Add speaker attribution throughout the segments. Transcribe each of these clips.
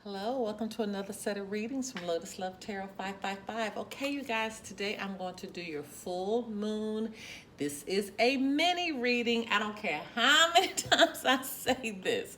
Speaker 1: Hello, welcome to another set of readings from Lotus Love Tarot 555. Okay, you guys, today I'm going to do your full moon. This is a mini reading. I don't care how many times I say this.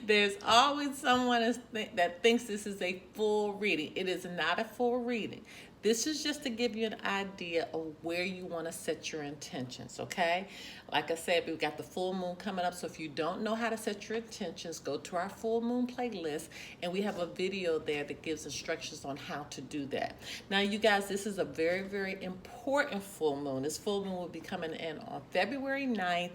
Speaker 1: There's always someone that thinks this is a full reading. It is not a full reading. This is just to give you an idea of where you want to set your intentions, okay? Like I said, we've got the full moon coming up, so if you don't know how to set your intentions, go to our full moon playlist, and we have a video there that gives instructions on how to do that. Now, you guys, this is a very, very important full moon. This full moon will be coming in on February 9th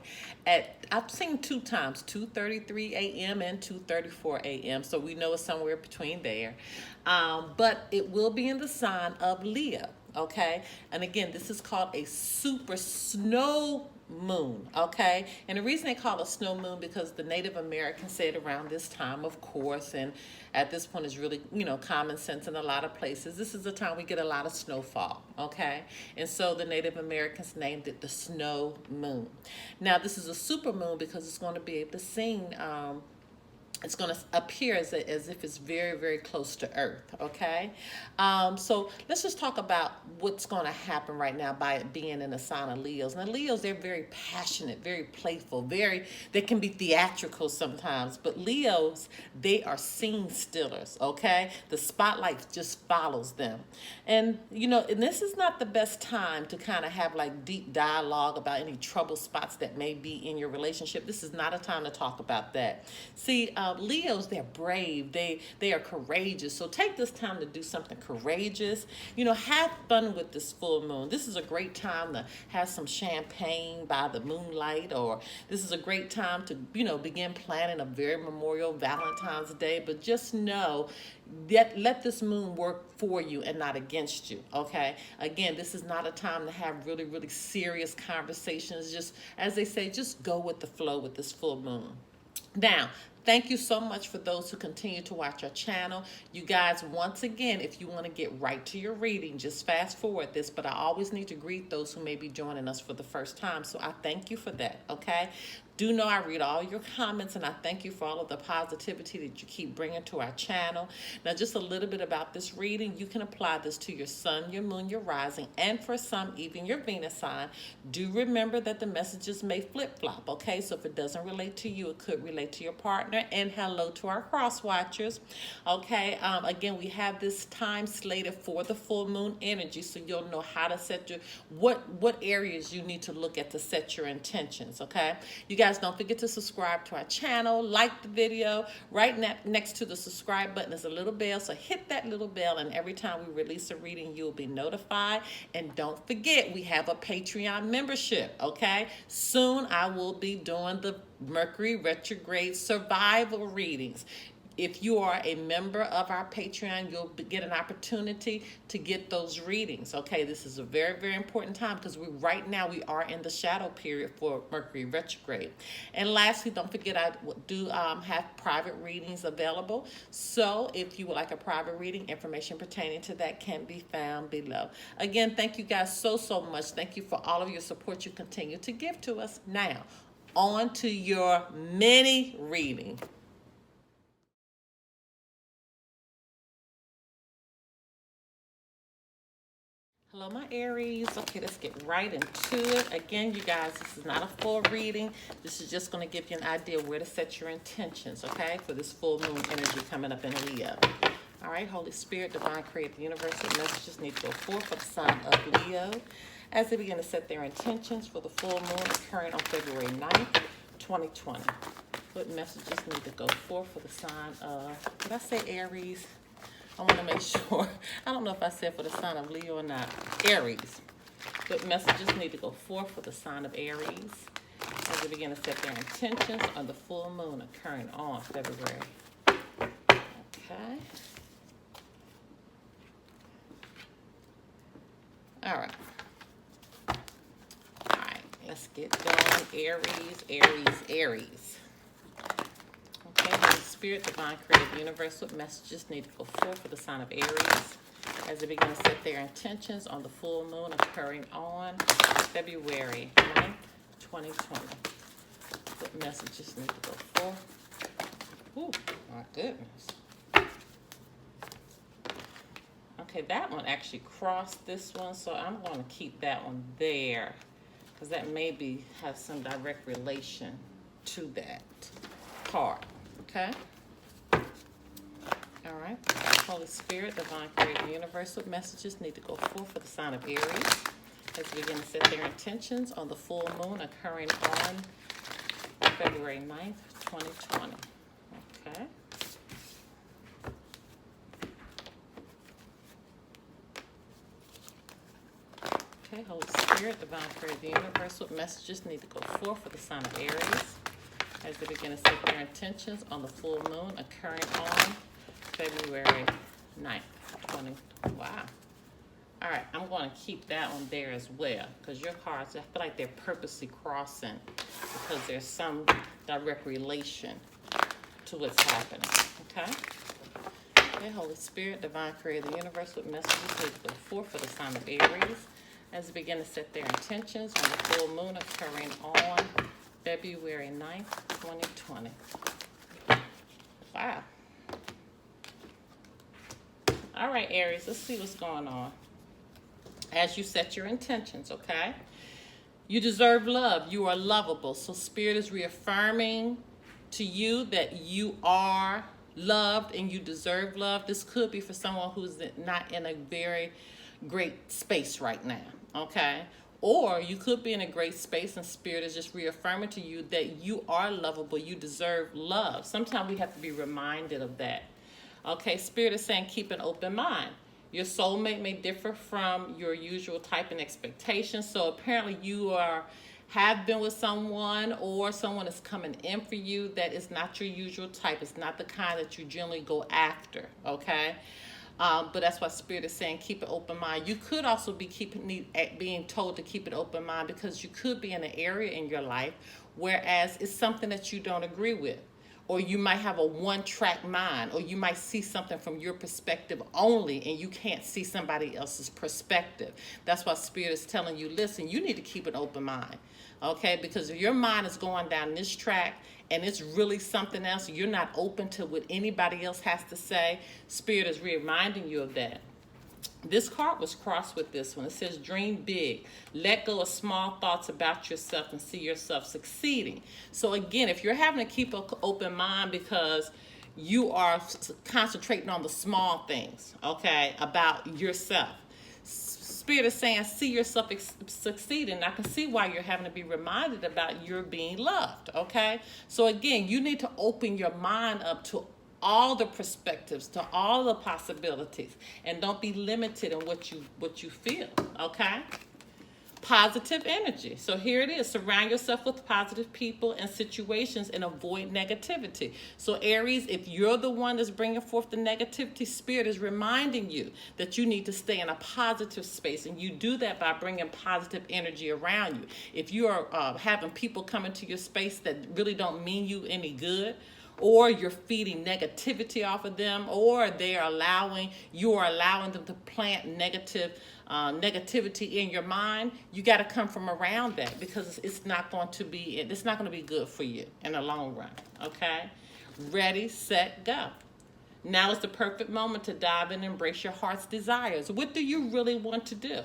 Speaker 1: at, I've seen two times, 2:33 a.m. and 2:34 a.m., so we know it's somewhere between there. But it will be in the sign of Leo, okay? And again, this is called a super snow moon, okay? And the reason they call it snow moon because the Native Americans say it around this time, of course, and at this point is really, common sense in a lot of places. This is the time we get a lot of snowfall, okay? And so the Native Americans named it the snow moon. Now, this is a super moon because it's going to be able to sing it's going to appear as if it's very, very close to Earth, okay? So let's just talk about what's going to happen right now by it being in the sign of Leos. Now, Leos, they're very passionate, very playful, they can be theatrical sometimes, but Leos, they are scene stealers, okay? The spotlight just follows them. And, and this is not the best time to kind of have like deep dialogue about any trouble spots that may be in your relationship. This is not a time to talk about that. See, Leos, they're brave. They are courageous. So take this time to do something courageous. Have fun with this full moon. This is a great time to have some champagne by the moonlight, or this is a great time to, begin planning a very memorial Valentine's Day. But just know that let this moon work for you and not against you, okay? Again, this is not a time to have really, really serious conversations. Just, as they say, just go with the flow with this full moon. Now, thank you so much for those who continue to watch our channel. You guys, once again, if you want to get right to your reading, just fast forward this, but I always need to greet those who may be joining us for the first time, so I thank you for that, okay? Do know I read all your comments, and I thank you for all of the positivity that you keep bringing to our channel. Now, just a little bit about this reading. You can apply this to your sun, your moon, your rising, and for some, even your Venus sign. Do remember that the messages may flip-flop, okay? So if it doesn't relate to you, it could relate to your partner. And hello to our cross-watchers, okay? Again, we have this time slated for the full moon energy, so you'll know how to set what areas you need to look at to set your intentions, okay? You guys, don't forget to subscribe to our channel, like the video. Right next to the subscribe button is a little bell, so hit that little bell, and every time we release a reading, you'll be notified. And don't forget, we have a Patreon membership, okay? Soon I will be doing the Mercury retrograde survival readings. If you are a member of our Patreon, you'll get an opportunity to get those readings, okay? This is a very, very important time because right now we are in the shadow period for Mercury retrograde. And lastly, don't forget I do have private readings available. So if you would like a private reading, information pertaining to that can be found below. Again, thank you guys so, so much. Thank you for all of your support you continue to give to us. Now, on to your mini reading. Hello, my Aries. Okay, let's get right into it. Again, you guys, this is not a full reading. This is just going to give you an idea where to set your intentions, okay, for this full moon energy coming up in Leo. All right, Holy Spirit, Divine Creator, the universal messages need to go forth for the sign of Leo as they begin to set their intentions for the full moon occurring on February 9th, 2020. What messages need to go forth for the sign of, did I say Aries? I want to make sure. I don't know if I said for the sign of Leo or not. Aries. What messages need to go forth for the sign of Aries as they begin to set their intentions on the full moon occurring on February. Okay. All right. All right. Let's get going. Aries, Aries, Aries. Okay, Holy Spirit, Divine Creative Universe, what messages need to go forth for the sign of Aries as they begin to set their intentions on the full moon occurring on February 9th, 2020. What messages need to go forth? Oh, my goodness. Okay, that one actually crossed this one, so I'm going to keep that one there because that maybe has some direct relation to that part. Okay? All right. Holy Spirit, Divine Creator, Universal messages need to go forth for the sign of Aries as we begin to set their intentions on the full moon occurring on February 9th, 2020. Okay. Okay, Holy Spirit, Divine Creator, the Universal messages need to go forth for the sign of Aries as they begin to set their intentions on the full moon occurring on February 9th, 2020. Wow. All right, I'm going to keep that one there as well because your cards, I feel like they're purposely crossing because there's some direct relation to what's happening. Okay? Okay, Holy Spirit, Divine Creator, the Universal messages need to go forth for the sign of Aries as they begin to set their intentions on the full moon occurring on February 9th, 2020. Wow. All right, Aries, let's see what's going on. As you set your intentions, okay? You deserve love. You are lovable. So Spirit is reaffirming to you that you are loved and you deserve love. This could be for someone who's not in a very great space right now, okay? Or you could be in a great space and Spirit is just reaffirming to you that you are lovable, you deserve love. Sometimes we have to be reminded of that. Okay, Spirit is saying keep an open mind. Your soulmate may differ from your usual type and expectations. So apparently you have been with someone or someone is coming in for you that is not your usual type. It's not the kind that you generally go after, okay? But that's why Spirit is saying keep an open mind. You could also be being told to keep an open mind because you could be in an area in your life whereas it's something that you don't agree with. Or you might have a one-track mind, or you might see something from your perspective only, and you can't see somebody else's perspective. That's why Spirit is telling you, listen, you need to keep an open mind, okay? Because if your mind is going down this track and it's really something else, you're not open to what anybody else has to say, Spirit is reminding you of that. This card was crossed with this one. It says, dream big. Let go of small thoughts about yourself and see yourself succeeding. So again, if you're having to keep an open mind because you are concentrating on the small things, okay, about yourself, Spirit is saying, see yourself succeeding. I can see why you're having to be reminded about your being loved, okay? So again, you need to open your mind up to all the perspectives, to all the possibilities, and don't be limited in what you feel, okay? Positive energy. So here it is. Surround yourself with positive people and situations and avoid negativity. So Aries, if you're the one that's bringing forth the negativity, Spirit is reminding you that you need to stay in a positive space, and you do that by bringing positive energy around you. If you are having people come into your space that really don't mean you any good, or you're feeding negativity off of them, or you are allowing them to plant negativity in your mind, you got to come from around that because it's not going to be good for you in the long run, okay? Ready, set, go. Now is the perfect moment to dive in and embrace your heart's desires. What do you really want to do?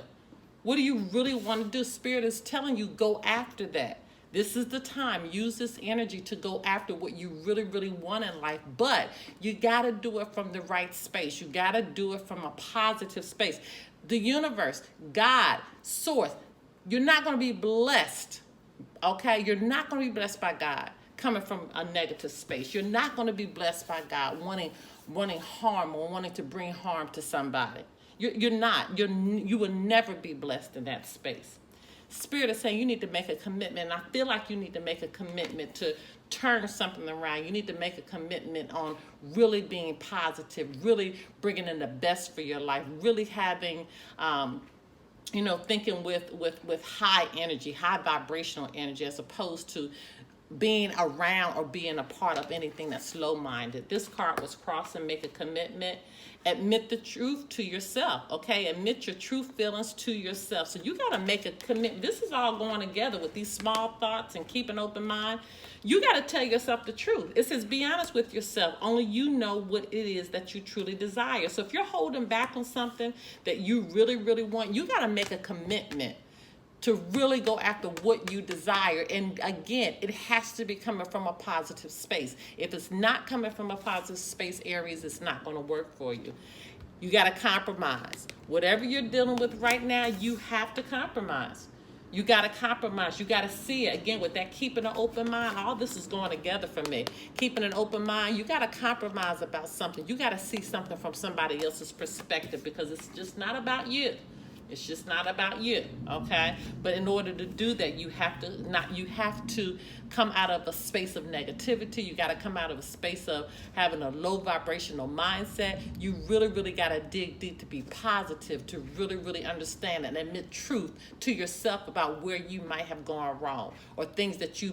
Speaker 1: What do you really want to do? Spirit is telling you, go after that. This is the time. Use this energy to go after what you really, really want in life. But you got to do it from the right space. You got to do it from a positive space. The universe, God, source, you're not going to be blessed, okay? You're not going to be blessed by God coming from a negative space. You're not going to be blessed by God wanting harm or wanting to bring harm to somebody. You're not. You will never be blessed in that space. Spirit is saying you need to make a commitment. And I feel like you need to make a commitment to turn something around. You need to make a commitment on really being positive, really bringing in the best for your life, really having, thinking with high energy, high vibrational energy, as opposed to being around or being a part of anything that's slow-minded. This card was cross and make a commitment. Admit the truth to yourself, okay? Admit your true feelings to yourself. So you got to make a commitment. This is all going together with these small thoughts and keep an open mind. You got to tell yourself the truth. It says be honest with yourself. Only you know what it is that you truly desire. So if you're holding back on something that you really, really want, you got to make a commitment to really go after what you desire. And again, it has to be coming from a positive space. If it's not coming from a positive space, Aries, it's not going to work for you. You got to compromise. Whatever you're dealing with right now, you have to compromise. You got to compromise. You got to see it. Again, with that keeping an open mind, all this is going together for me. Keeping an open mind, you got to compromise about something. You got to see something from somebody else's perspective, because it's just not about you. It's just not about you, okay? But in order to do that, you have to come out of a space of negativity. You got to come out of a space of having a low vibrational mindset. You really, really got to dig deep to be positive, to really, really understand and admit truth to yourself about where you might have gone wrong or things that you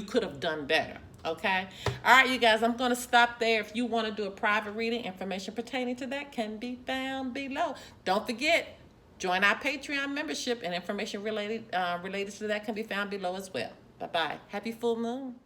Speaker 1: could have done better. Okay. All right, you guys, I'm going to stop there. If you want to do a private reading, information pertaining to that can be found below. Don't forget, join our Patreon membership, and information related to that can be found below as well. Bye-bye. Happy full moon.